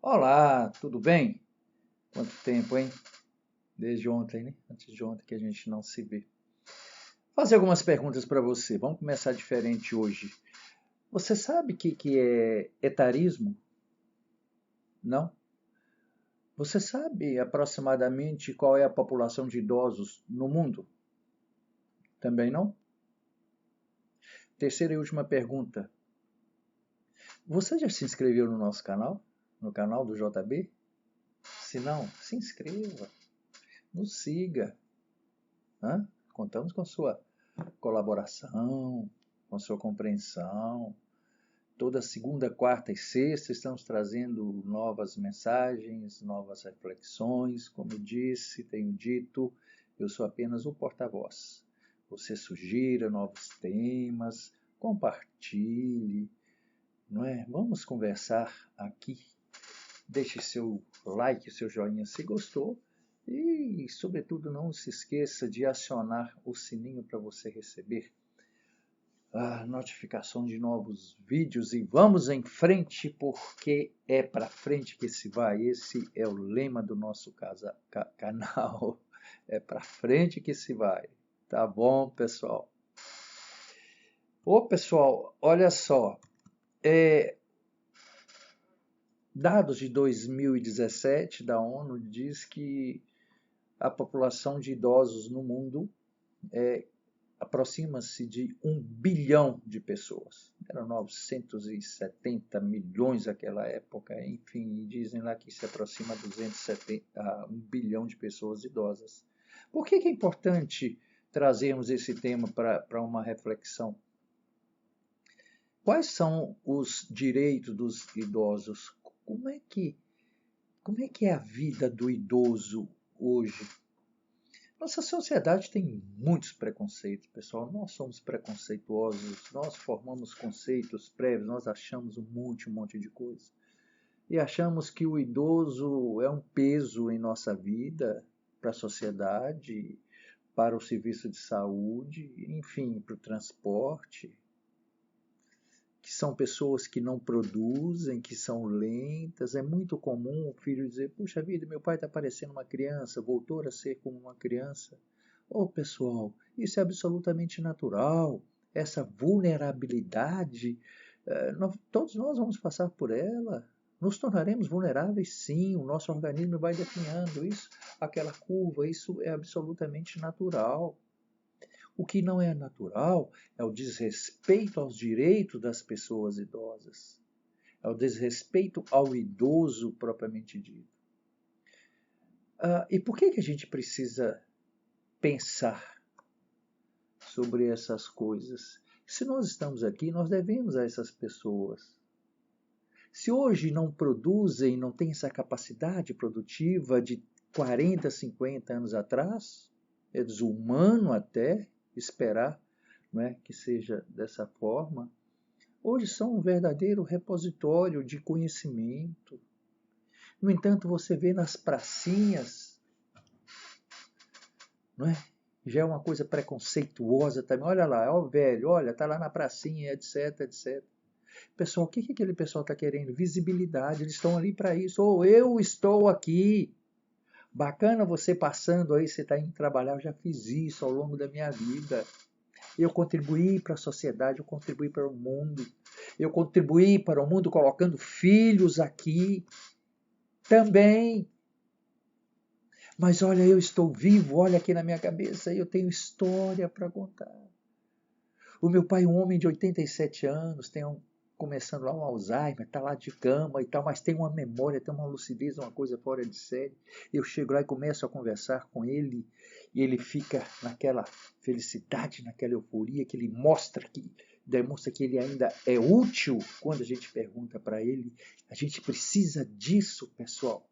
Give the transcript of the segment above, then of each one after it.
Olá, tudo bem? Quanto tempo, hein? Desde ontem, né? Antes de ontem que a gente não se vê. Vou fazer algumas perguntas para você. Vamos começar diferente hoje. Você sabe o que é etarismo? Não? Você sabe aproximadamente qual é a população de idosos no mundo? Também não? Terceira e última pergunta. Você já se inscreveu no nosso canal? No canal do JB? Se não, se inscreva, nos siga. Hã? Contamos com sua colaboração, com sua compreensão. Toda segunda, quarta e sexta estamos trazendo novas mensagens, novas reflexões. Como eu disse, tenho dito, eu sou apenas o porta-voz. Você sugira novos temas, compartilhe, não é? Vamos conversar aqui. Deixe seu like, seu joinha se gostou. E, sobretudo, não se esqueça de acionar o sininho para você receber a notificação de novos vídeos. E vamos em frente, porque é para frente que se vai. Esse é o lema do nosso canal. É para frente que se vai. Tá bom, pessoal? Ô, pessoal, olha só. Dados de 2017 da ONU diz que a população de idosos no mundo aproxima-se de 1 bilhão de pessoas. Eram 970 milhões naquela época, enfim, dizem lá que se aproxima a 1 bilhão de pessoas idosas. Por que é importante trazermos esse tema para uma reflexão? Quais são os direitos dos idosos? Como é que é a vida do idoso hoje? Nossa sociedade tem muitos preconceitos, pessoal. Nós somos preconceituosos, nós formamos conceitos prévios, nós achamos um monte de coisa. E achamos que o idoso é um peso em nossa vida, para a sociedade, para o serviço de saúde, enfim, para o transporte. Que são pessoas que não produzem, que são lentas. É muito comum o filho dizer, puxa vida, meu pai está parecendo uma criança, voltou a ser como uma criança. Oh, pessoal, isso é absolutamente natural. Essa vulnerabilidade, todos nós vamos passar por ela. Nos tornaremos vulneráveis, sim, o nosso organismo vai definhando isso, aquela curva, isso é absolutamente natural. O que não é natural é o desrespeito aos direitos das pessoas idosas. É o desrespeito ao idoso propriamente dito. E por que a gente precisa pensar sobre essas coisas? Se nós estamos aqui, nós devemos a essas pessoas. Se hoje não produzem, não têm essa capacidade produtiva de 40, 50 anos atrás, é desumano até esperar, não é, que seja dessa forma. Hoje são um verdadeiro repositório de conhecimento. No entanto, você vê nas pracinhas, não é? Já é uma coisa preconceituosa também. Olha lá, ó o velho, olha, está lá na pracinha, etc, etc. Pessoal, o que aquele pessoal está querendo? Visibilidade, eles estão ali para isso. Ou eu estou aqui. Bacana você passando aí, você está indo trabalhar, eu já fiz isso ao longo da minha vida. Eu contribuí para a sociedade, eu contribuí para o mundo. Eu contribuí para o mundo colocando filhos aqui também. Mas olha, eu estou vivo, olha aqui na minha cabeça, eu tenho história para contar. O meu pai, um homem de 87 anos, começando lá um Alzheimer, está lá de cama e tal, mas tem uma memória, tem uma lucidez, uma coisa fora de série. Eu chego lá e começo a conversar com ele, e ele fica naquela felicidade, naquela euforia, que ele demonstra que ele ainda é útil quando a gente pergunta para ele. A gente precisa disso, pessoal.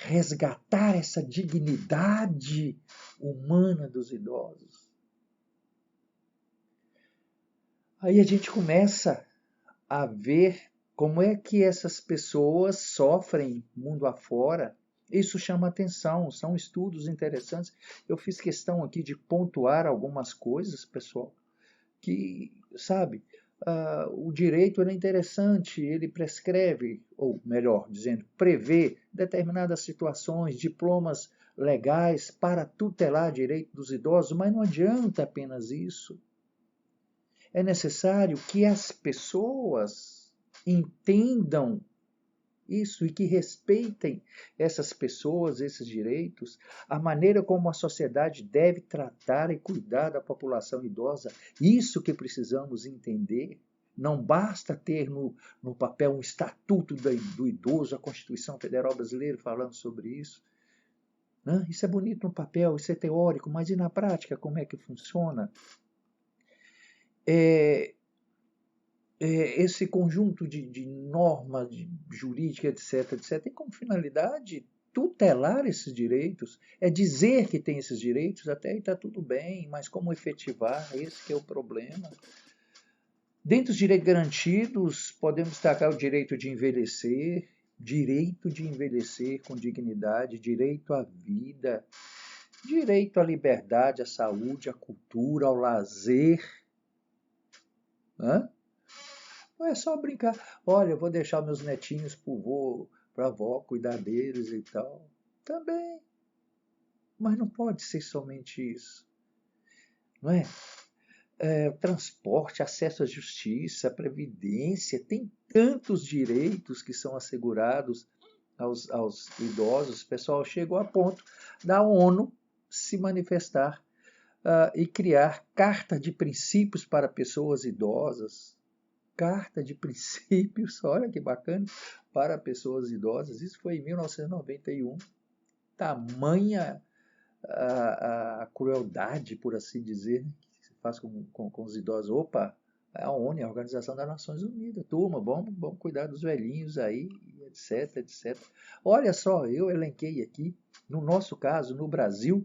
Resgatar essa dignidade humana dos idosos. Aí a gente começa a ver como é que essas pessoas sofrem mundo afora. Isso chama atenção, são estudos interessantes. Eu fiz questão aqui de pontuar algumas coisas, pessoal, que, sabe, o direito é interessante, ele prescreve, ou melhor dizendo, prevê determinadas situações, diplomas legais para tutelar direito dos idosos, mas não adianta apenas isso. É necessário que as pessoas entendam isso e que respeitem essas pessoas, esses direitos, a maneira como a sociedade deve tratar e cuidar da população idosa. Isso que precisamos entender. Não basta ter no papel um estatuto do idoso, a Constituição Federal Brasileira falando sobre isso. Né? Isso é bonito no papel, isso é teórico, mas e na prática, como é que funciona? Esse conjunto de normas jurídicas, etc., tem como finalidade tutelar esses direitos, é dizer que tem esses direitos, até aí está tudo bem, mas como efetivar, esse que é o problema. Dentre os direitos garantidos, podemos destacar o direito de envelhecer com dignidade, direito à vida, direito à liberdade, à saúde, à cultura, ao lazer. Hã? Não é só brincar. Olha, eu vou deixar meus netinhos para o vô, para a avó cuidar deles e tal. Também. Mas não pode ser somente isso. Não é? Transporte, acesso à justiça, previdência, tem tantos direitos que são assegurados aos idosos. O pessoal chegou a ponto da ONU se manifestar e criar carta de princípios para pessoas idosas. Carta de princípios, olha que bacana, para pessoas idosas. Isso foi em 1991. Tamanha a crueldade, por assim dizer, que se faz com os idosos. Opa, é a ONU, a Organização das Nações Unidas. Turma, vamos cuidar dos velhinhos aí, etc, etc. Olha só, eu elenquei aqui, no nosso caso, no Brasil,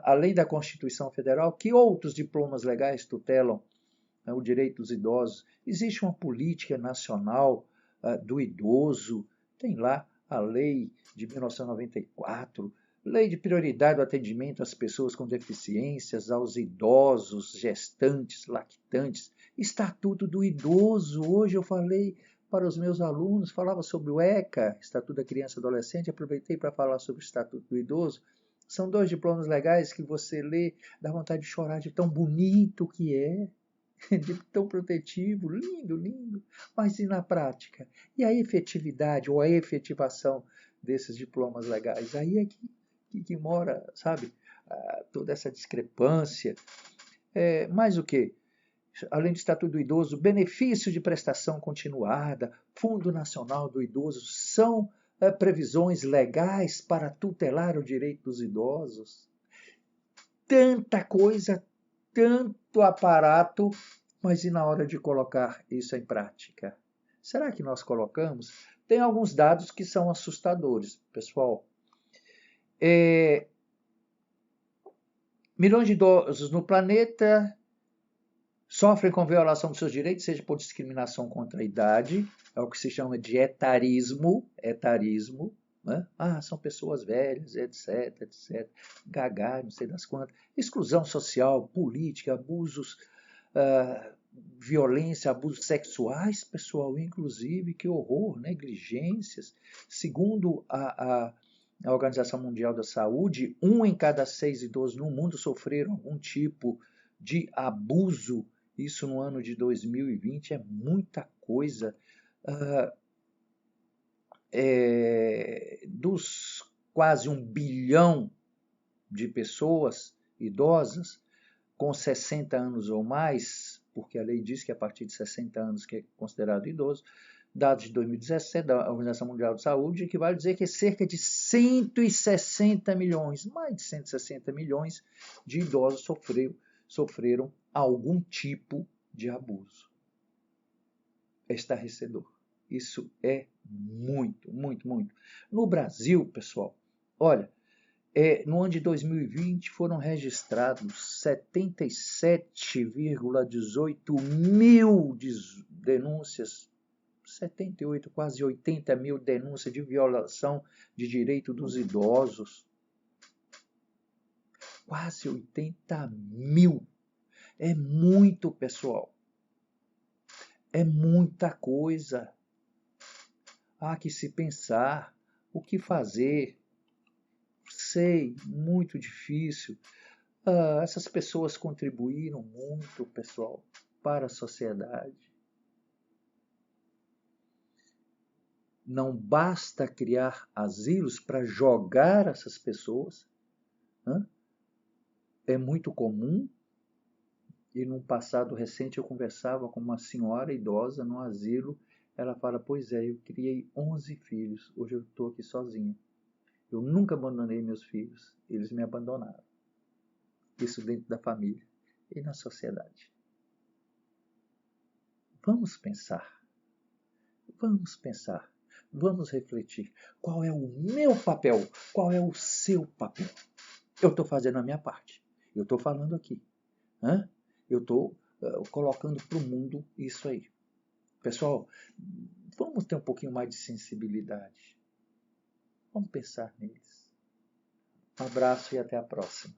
além da Constituição Federal, que outros diplomas legais tutelam o direito dos idosos? Existe uma política nacional do idoso, tem lá a lei de 1994, lei de prioridade do atendimento às pessoas com deficiências, aos idosos, gestantes, lactantes, Estatuto do Idoso. Hoje eu falei para os meus alunos, falava sobre o ECA, Estatuto da Criança e Adolescente, aproveitei para falar sobre o Estatuto do Idoso. São dois diplomas legais que você lê, dá vontade de chorar de tão bonito que é. De tão protetivo, lindo, lindo, mas e na prática? E a efetividade ou a efetivação desses diplomas legais? Aí é que mora, sabe, toda essa discrepância. Mais o que? Além do Estatuto do Idoso, benefício de prestação continuada, Fundo Nacional do Idoso, são previsões legais para tutelar o direito dos idosos. Tanta coisa, tanto aparato, mas e na hora de colocar isso em prática? Será que nós colocamos? Tem alguns dados que são assustadores, pessoal. Milhões de idosos no planeta sofrem com violação dos seus direitos, seja por discriminação contra a idade, é o que se chama de etarismo, né? São pessoas velhas, etc, etc, gagá, não sei das quantas, exclusão social, política, abusos, violência, abusos sexuais, pessoal, inclusive, que horror, negligências. Segundo a Organização Mundial da Saúde, 1 em cada 6 idosos no mundo sofreram algum tipo de abuso. Isso no ano de 2020 é muita coisa. Dos quase 1 bilhão de pessoas idosas com 60 anos ou mais, porque a lei diz que a partir de 60 anos que é considerado idoso, dados de 2017 da Organização Mundial de Saúde, que vai dizer que cerca de 160 milhões, mais de 160 milhões de idosos sofreram algum tipo de abuso. É estarrecedor. Isso é muito, muito, muito. No Brasil, pessoal, olha, no ano de 2020 foram registrados 77,18 mil denúncias, 78, quase 80 mil denúncias de violação de direito dos idosos. Quase 80 mil. É muito, pessoal. É muita coisa. Há que se pensar o que fazer. Sei, muito difícil. Essas pessoas contribuíram muito, pessoal, para a sociedade. Não basta criar asilos para jogar essas pessoas. É muito comum. E num passado recente eu conversava com uma senhora idosa no asilo. Ela fala, pois é, eu criei 11 filhos, hoje eu estou aqui sozinha. Eu nunca abandonei meus filhos, eles me abandonaram. Isso dentro da família e na sociedade. Vamos pensar, vamos refletir. Qual é o meu papel? Qual é o seu papel? Eu estou fazendo a minha parte, eu estou falando aqui. Eu estou colocando para o mundo isso aí. Pessoal, vamos ter um pouquinho mais de sensibilidade. Vamos pensar neles. Um abraço e até a próxima.